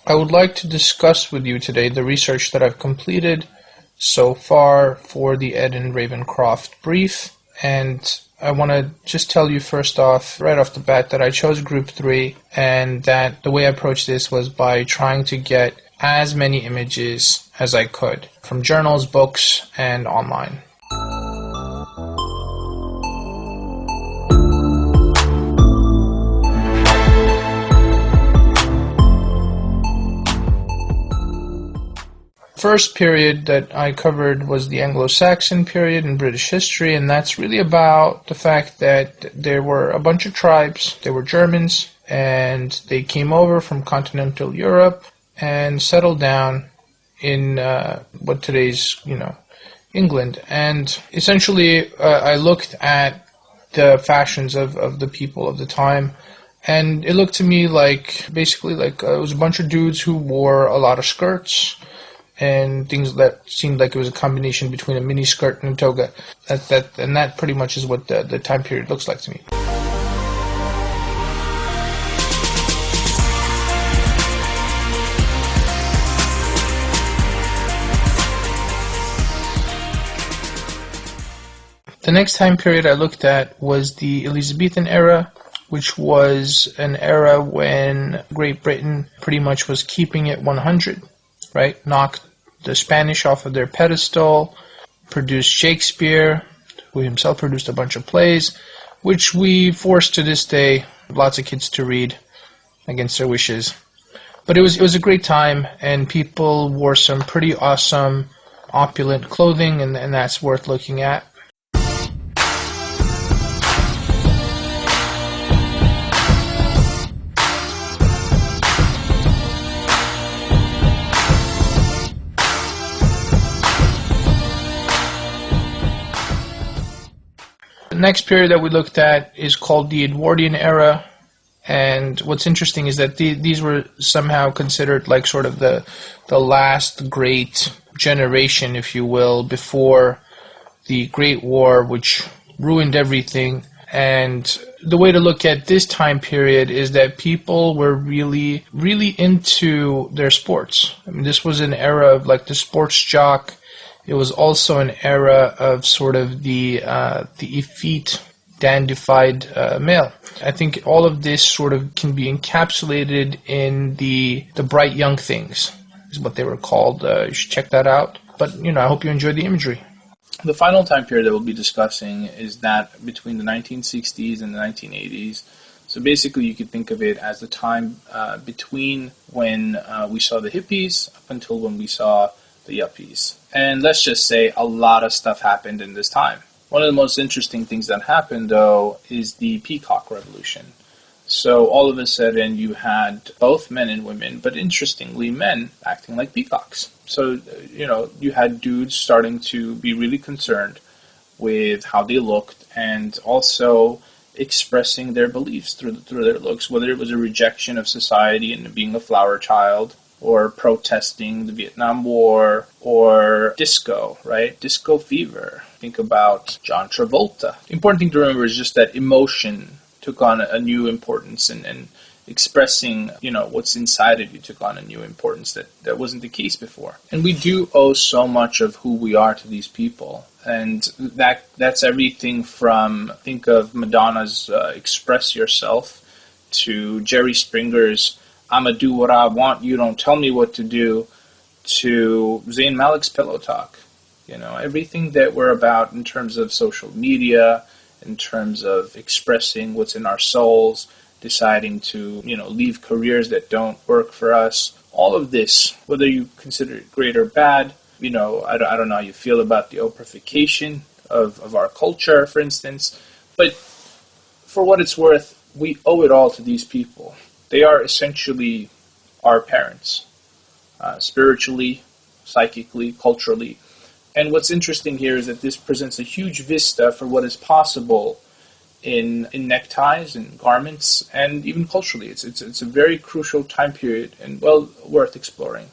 I would like to discuss with you today the research that I've completed so far for the Ede Ravenscroft brief, and I want to just tell you first off, right off the bat, that I chose group 3, and that the way I approached this was by trying to get as many images as I could from journals, books, and online. First period that I covered was the Anglo-Saxon period in British history, and that's really about the fact that there were a bunch of tribes. They were Germans, and they came over from continental Europe and settled down in what today's, England. And essentially, I looked at the fashions of the people of the time, and it looked to me like, basically, like it was a bunch of dudes who wore a lot of skirts, and things that seemed like it was a combination between a mini skirt and a toga. That pretty much is what the time period looks like to me. The next time period I looked at was the Elizabethan era, which was an era when Great Britain pretty much was keeping it 100. Right, knocked the Spanish off of their pedestal, produced Shakespeare, who himself produced a bunch of plays, which we force to this day lots of kids to read against their wishes. But it was a great time, and people wore some pretty awesome, opulent clothing, and that's worth looking at. The next period that we looked at is called the Edwardian era, and what's interesting is that these were somehow considered like sort of the last great generation, if you will, before the Great War, which ruined everything. And the way to look at this time period is that people were really, really into their sports. I mean, this was an era of like the sports jock. It was also an era of sort of the effete, dandified male. I think all of this sort of can be encapsulated in the bright young things, is what they were called. You should check that out. But, I hope you enjoy the imagery. The final time period that we'll be discussing is that between the 1960s and the 1980s. So basically you could think of it as the time between when we saw the hippies up until when we saw the yuppies. And let's just say a lot of stuff happened in this time. One of the most interesting things that happened, though, is the Peacock Revolution. So all of a sudden you had both men and women, but interestingly men acting like peacocks. So, you had dudes starting to be really concerned with how they looked and also expressing their beliefs through their looks, whether it was a rejection of society and being a flower child, or protesting the Vietnam War, or disco, right? Disco fever. Think about John Travolta. The important thing to remember is just that emotion took on a new importance, and expressing, what's inside of you took on a new importance that wasn't the case before. And we do owe so much of who we are to these people. And that's everything from, think of Madonna's Express Yourself, to Jerry Springer's I'ma do what I want, you don't tell me what to do, to Zayn Malik's Pillow Talk. Everything that we're about in terms of social media, in terms of expressing what's in our souls, deciding to, leave careers that don't work for us. All of this, whether you consider it great or bad, I don't know how you feel about the operification of our culture, for instance. But for what it's worth, we owe it all to these people. They are essentially our parents, spiritually, psychically, culturally. And what's interesting here is that this presents a huge vista for what is possible in neckties and garments, and even culturally. It's a very crucial time period and well worth exploring.